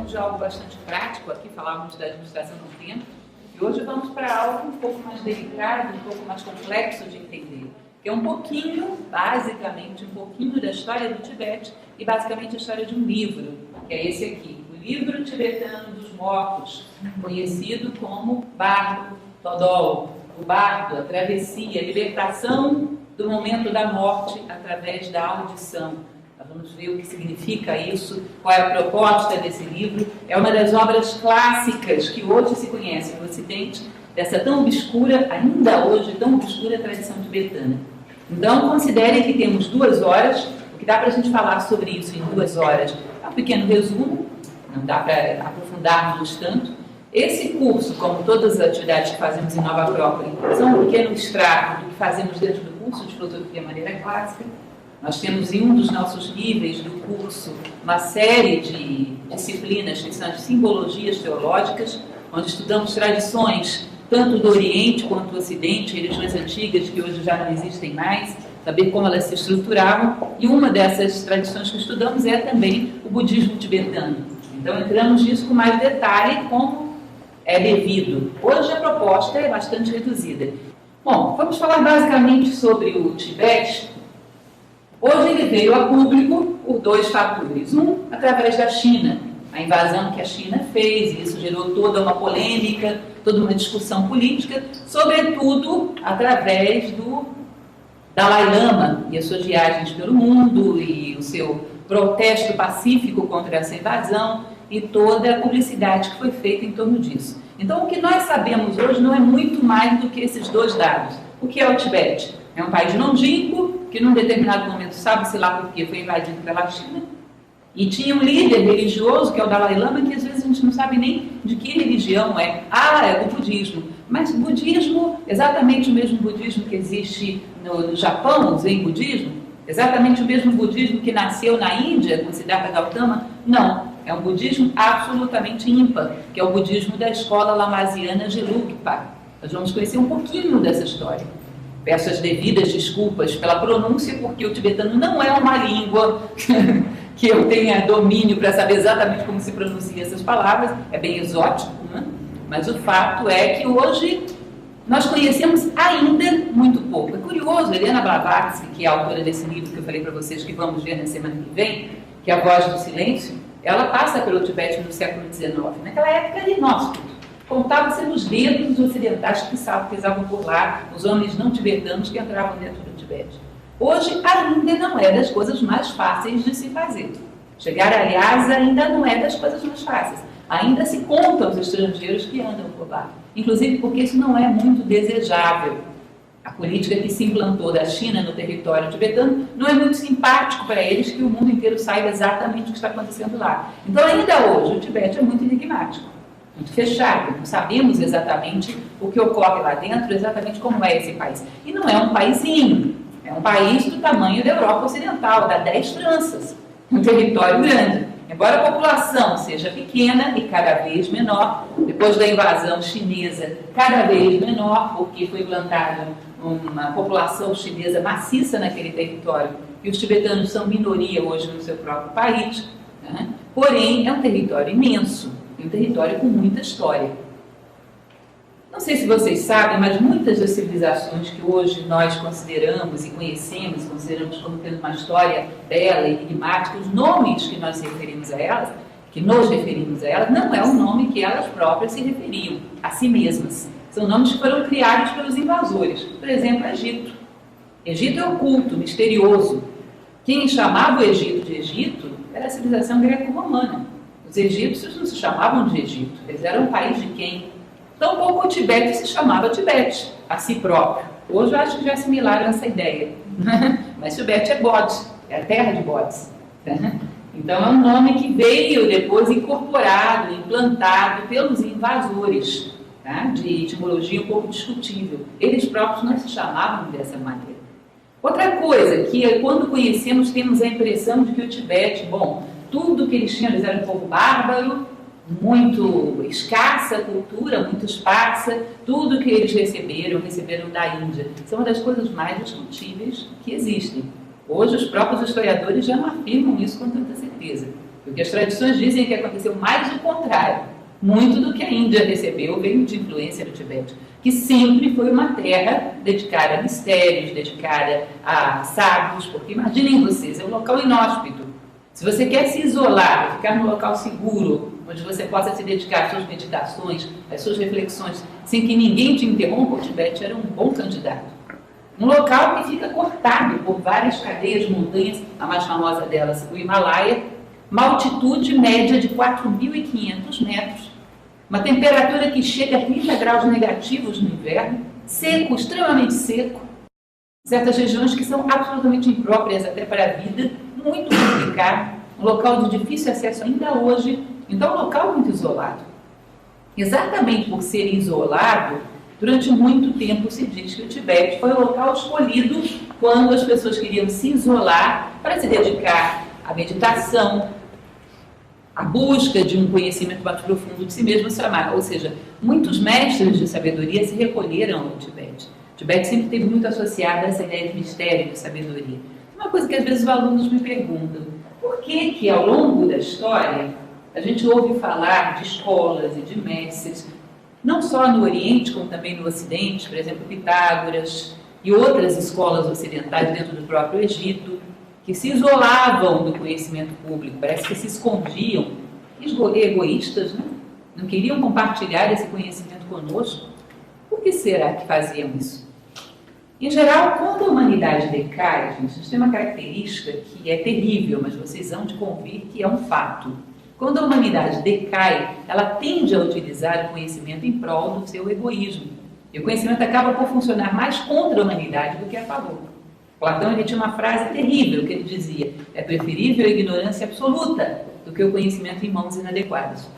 de algo bastante prático, aqui falávamos da administração do tempo, e hoje vamos para algo um pouco mais delicado, um pouco mais complexo de entender, que é um pouquinho, basicamente, um pouquinho da história do Tibete e basicamente a história de um livro, que é esse aqui, o Livro Tibetano dos Mortos, conhecido como Bardo Thodol, o Bardo, a travessia, a libertação do momento da morte através da audição. Nós vamos ver o que significa isso, qual é a proposta desse livro. É uma das obras clássicas que hoje se conhece no Ocidente, dessa tão obscura, ainda hoje, tão obscura tradição tibetana. Então, considerem que temos 2 horas, o que dá para a gente falar sobre isso em 2 horas é um pequeno resumo, não dá para aprofundarmos tanto. Esse curso, como todas as atividades que fazemos em Nova Acrópole, são um pequeno extrato do que fazemos dentro do curso de Filosofia Maneira Clássica. Nós temos em um dos nossos níveis do curso uma série de disciplinas que são as simbologias teológicas, onde estudamos tradições tanto do Oriente quanto do Ocidente, religiões antigas que hoje já não existem mais, saber como elas se estruturavam. E uma dessas tradições que estudamos é também o budismo tibetano. Então entramos nisso com mais detalhe, como é devido. Hoje a proposta é bastante reduzida. Bom, vamos falar basicamente sobre o Tibete. Hoje ele veio a público por 2 fatores. Um, através da China, a invasão que a China fez, e isso gerou toda uma polêmica, toda uma discussão política, sobretudo através do Dalai Lama e as suas viagens pelo mundo e o seu protesto pacífico contra essa invasão e toda a publicidade que foi feita em torno disso. Então, o que nós sabemos hoje não é muito mais do que esses 2 dados. O que é o Tibete? É um país longínquo, que num determinado momento, sabe-se lá por quê, foi invadido pela China, e tinha um líder religioso, que é o Dalai Lama, que às vezes a gente não sabe nem de que religião é. Ah, é do budismo. Mas o budismo, exatamente o mesmo budismo que existe no Japão, o Zen budismo, exatamente o mesmo budismo que nasceu na Índia, com Siddhartha Gautama? Não, é um budismo absolutamente ímpar, que é o budismo da escola lamasiana Gelugpa. Nós vamos conhecer um pouquinho dessa história. Peço as devidas desculpas pela pronúncia, porque o tibetano não é uma língua que eu tenha domínio para saber exatamente como se pronuncia essas palavras, é bem exótico, né? Mas o fato é que hoje nós conhecemos ainda muito pouco. É curioso, Helena Blavatsky, que é a autora desse livro que eu falei para vocês que vamos ver na semana que vem, que é A Voz do Silêncio, ela passa pelo Tibete no século XIX. Naquela época era inóspito. Contava-se nos dedos os ocidentais que pisavam por lá, os homens não tibetanos que entravam dentro do Tibete. Hoje ainda não é das coisas mais fáceis de se fazer. Chegar a Lhasa ainda não é das coisas mais fáceis. Ainda se conta os estrangeiros que andam por lá. Inclusive porque isso não é muito desejável. A política que se implantou da China no território tibetano não é muito simpático para eles que o mundo inteiro saiba exatamente o que está acontecendo lá. Então ainda hoje o Tibete é muito enigmático, muito fechado. Não sabemos exatamente o que ocorre lá dentro, exatamente como é esse país. E não é um paísinho. É um país do tamanho da Europa Ocidental, dá 10 Franças, um território grande. Embora a população seja pequena e cada vez menor, depois da invasão chinesa, cada vez menor, porque foi implantada uma população chinesa maciça naquele território, e os tibetanos são minoria hoje no seu próprio país, né? Porém, é um território imenso, e um território com muita história. Não sei se vocês sabem, mas muitas das civilizações que hoje nós consideramos e conhecemos como tendo uma história bela e enigmática, os nomes que nós referimos a elas, que nos referimos a elas, não é o nome que elas próprias se referiam a si mesmas. São nomes que foram criados pelos invasores. Por exemplo, Egito. Egito é oculto, misterioso. Quem chamava o Egito de Egito era a civilização greco-romana. Os egípcios não se chamavam de Egito, eles eram um país de quem? Tampouco o Tibete se chamava Tibete, a si próprio. Hoje eu acho que já assimilaram essa ideia. Mas Tibete é Bodh, é a terra de Bodhs. Então é um nome que veio depois incorporado, implantado pelos invasores, tá? De etimologia um pouco discutível. Eles próprios não se chamavam dessa maneira. Outra coisa, que quando conhecemos temos a impressão de que o Tibete, bom, tudo que eles tinham, eles eram um povo bárbaro, muito escassa cultura, muito esparsa, tudo que eles receberam da Índia. Isso é uma das coisas mais discutíveis que existem. Hoje os próprios historiadores já não afirmam isso com tanta certeza. Porque as tradições dizem que aconteceu mais o contrário. Muito do que a Índia recebeu veio de influência do Tibete, que sempre foi uma terra dedicada a mistérios, dedicada a sábios, porque imaginem vocês, é um local inóspito. Se você quer se isolar, ficar num local seguro, onde você possa se dedicar às suas meditações, às suas reflexões, sem que ninguém te interrompa, o Tibete era um bom candidato. Um local que fica cortado por várias cadeias de montanhas, a mais famosa delas, o Himalaia, uma altitude média de 4.500 metros, uma temperatura que chega a 30 graus negativos no inverno, seco, extremamente seco, certas regiões que são absolutamente impróprias até para a vida, muito complicado, um local de difícil acesso ainda hoje, então um local muito isolado. Exatamente por ser isolado, durante muito tempo se diz que o Tibete foi o local escolhido quando as pessoas queriam se isolar para se dedicar à meditação, à busca de um conhecimento mais profundo de si mesmo, ou seja, muitos mestres de sabedoria se recolheram ao Tibete. O Tibete sempre esteve muito associado a essa ideia de mistério, de sabedoria. Uma coisa que às vezes os alunos me perguntam, por que ao longo da história a gente ouve falar de escolas e de mestres, não só no Oriente, como também no Ocidente, por exemplo, Pitágoras e outras escolas ocidentais dentro do próprio Egito, que se isolavam do conhecimento público, parece que se escondiam, egoístas, né? Não queriam compartilhar esse conhecimento conosco. Por que será que faziam isso? Em geral, quando a humanidade decai, gente, tem uma característica que é terrível, mas vocês hão de convir que é um fato. Quando a humanidade decai, ela tende a utilizar o conhecimento em prol do seu egoísmo. E o conhecimento acaba por funcionar mais contra a humanidade do que a favor. Platão ele tinha uma frase terrível que ele dizia: é preferível a ignorância absoluta do que o conhecimento em mãos inadequadas.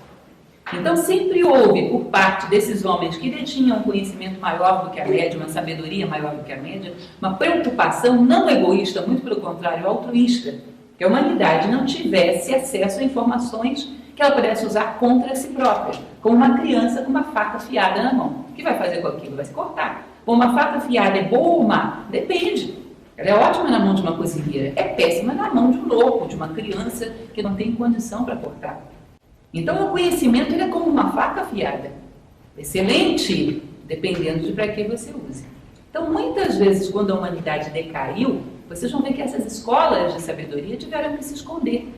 Então sempre houve, por parte desses homens que detinham um conhecimento maior do que a média, uma sabedoria maior do que a média, uma preocupação não egoísta, muito pelo contrário, altruísta, que a humanidade não tivesse acesso a informações que ela pudesse usar contra si própria, como uma criança com uma faca afiada na mão. O que vai fazer com aquilo? Vai se cortar. Ou uma faca afiada é boa ou má? Depende. Ela é ótima na mão de uma cozinheira, é péssima na mão de um louco, de uma criança que não tem condição para cortar. Então o conhecimento ele é como uma faca afiada, excelente, dependendo de para que você use. Então muitas vezes quando a humanidade decaiu, vocês vão ver que essas escolas de sabedoria tiveram que se esconder.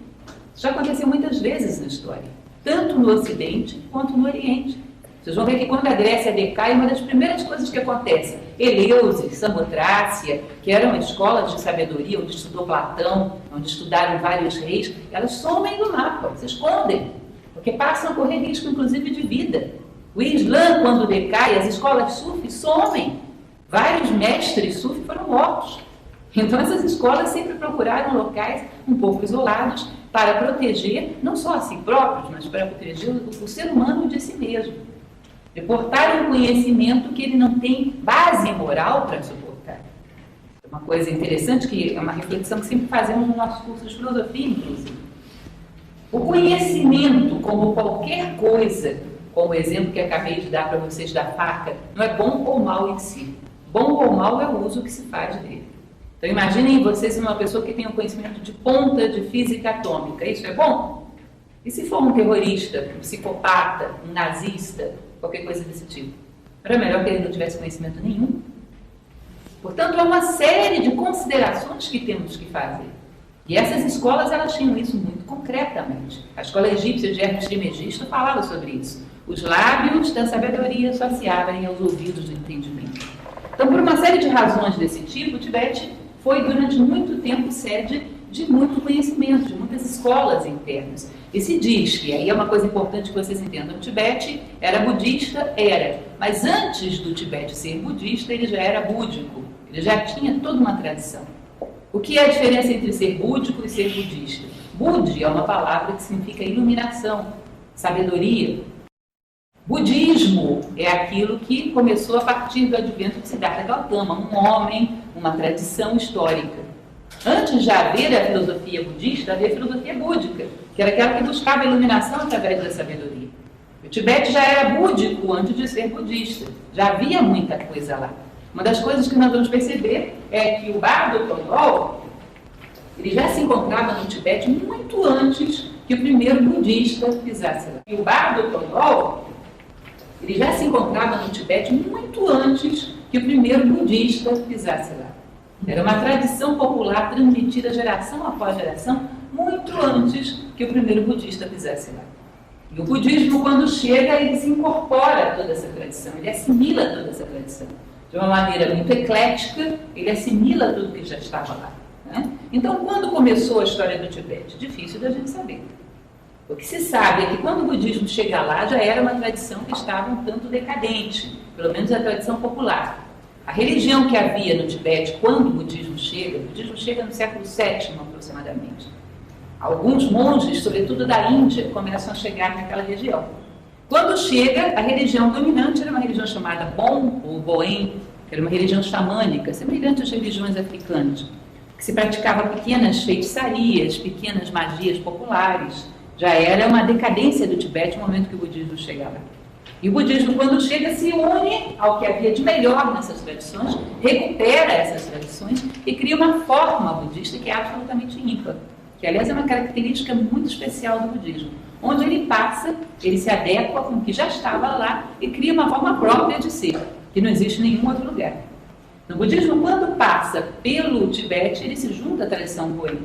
Isso já aconteceu muitas vezes na história, tanto no Ocidente quanto no Oriente. Vocês vão ver que quando a Grécia decai, uma das primeiras coisas que acontece, Eleusis, Samotrácia, que eram escolas de sabedoria, onde estudou Platão, onde estudaram vários reis, elas somem do mapa, se escondem, porque passam a correr risco, inclusive, de vida. O Islã, quando decai, as escolas sufis somem. Vários mestres sufis foram mortos. Então, essas escolas sempre procuraram locais um pouco isolados para proteger, não só a si próprios, mas para proteger o ser humano de si mesmo. De portar um conhecimento que ele não tem base moral para suportar. Uma coisa interessante, que é uma reflexão que sempre fazemos no nosso curso de filosofia, inclusive. O conhecimento, como qualquer coisa, como o exemplo que acabei de dar para vocês da faca, não é bom ou mal em si. Bom ou mal é o uso que se faz dele. Então imaginem vocês uma pessoa que tem um conhecimento de ponta de física atômica. Isso é bom? E se for um terrorista, um psicopata, um nazista, qualquer coisa desse tipo? Era melhor que ele não tivesse conhecimento nenhum. Portanto, há uma série de considerações que temos que fazer. E essas escolas, elas tinham isso muito concretamente. A escola egípcia de Hermes Trismegisto falava sobre isso. Os lábios da sabedoria só se abrem aos ouvidos do entendimento. Então, por uma série de razões desse tipo, o Tibete foi durante muito tempo sede de muito conhecimento, de muitas escolas internas. E se diz que, aí é uma coisa importante que vocês entendam, o Tibete era budista, mas antes do Tibete ser budista, ele já era búdico, ele já tinha toda uma tradição. O que é a diferença entre ser búdico e ser budista? Budi é uma palavra que significa iluminação, sabedoria. Budismo é aquilo que começou a partir do advento de Siddhartha Gautama, um homem, uma tradição histórica. Antes de haver a filosofia budista, havia a filosofia búdica, que era aquela que buscava a iluminação através da sabedoria. O Tibete já era búdico antes de ser budista, já havia muita coisa lá. Uma das coisas que nós vamos perceber é que o bardo Todol, Ele já se encontrava no Tibete muito antes que o primeiro budista pisasse lá. E o Bardo Thodol, ele já se encontrava no Tibete muito antes que o primeiro budista pisasse lá. Era uma tradição popular transmitida geração após geração, muito antes que o primeiro budista pisasse lá. E o budismo, quando chega, ele se incorpora a toda essa tradição, ele assimila toda essa tradição. De uma maneira muito eclética, ele assimila tudo que já estava lá. Né? Então, quando começou a história do Tibete? Difícil da gente saber. O que se sabe é que quando o budismo chega lá, já era uma tradição que estava um tanto decadente, pelo menos a tradição popular. A religião que havia no Tibete, quando o budismo chega no século VII aproximadamente. Alguns monges, sobretudo da Índia, começam a chegar naquela região. Quando chega, a religião dominante era uma religião chamada Bon ou Boen, que era uma religião xamânica, semelhante às religiões africanas, que se praticava pequenas feitiçarias, pequenas magias populares. Já era uma decadência do Tibete no momento que o budismo chega lá. E o budismo, quando chega, se une ao que havia de melhor nessas tradições, recupera essas tradições e cria uma forma budista que é absolutamente ímpar, que, aliás, é uma característica muito especial do budismo. Onde ele passa, ele se adequa com o que já estava lá e cria uma forma própria de ser, que não existe em nenhum outro lugar. No budismo, quando passa pelo Tibete, ele se junta à tradição Boen.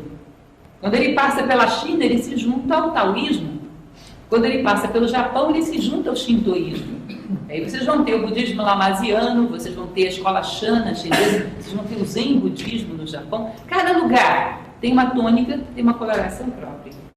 Quando ele passa pela China, ele se junta ao taoísmo. Quando ele passa pelo Japão, ele se junta ao shintoísmo. Aí vocês vão ter o budismo lamasiano, vocês vão ter a escola Shana chinesa, vocês vão ter o Zen budismo no Japão. Cada lugar tem uma tônica, tem uma coloração própria.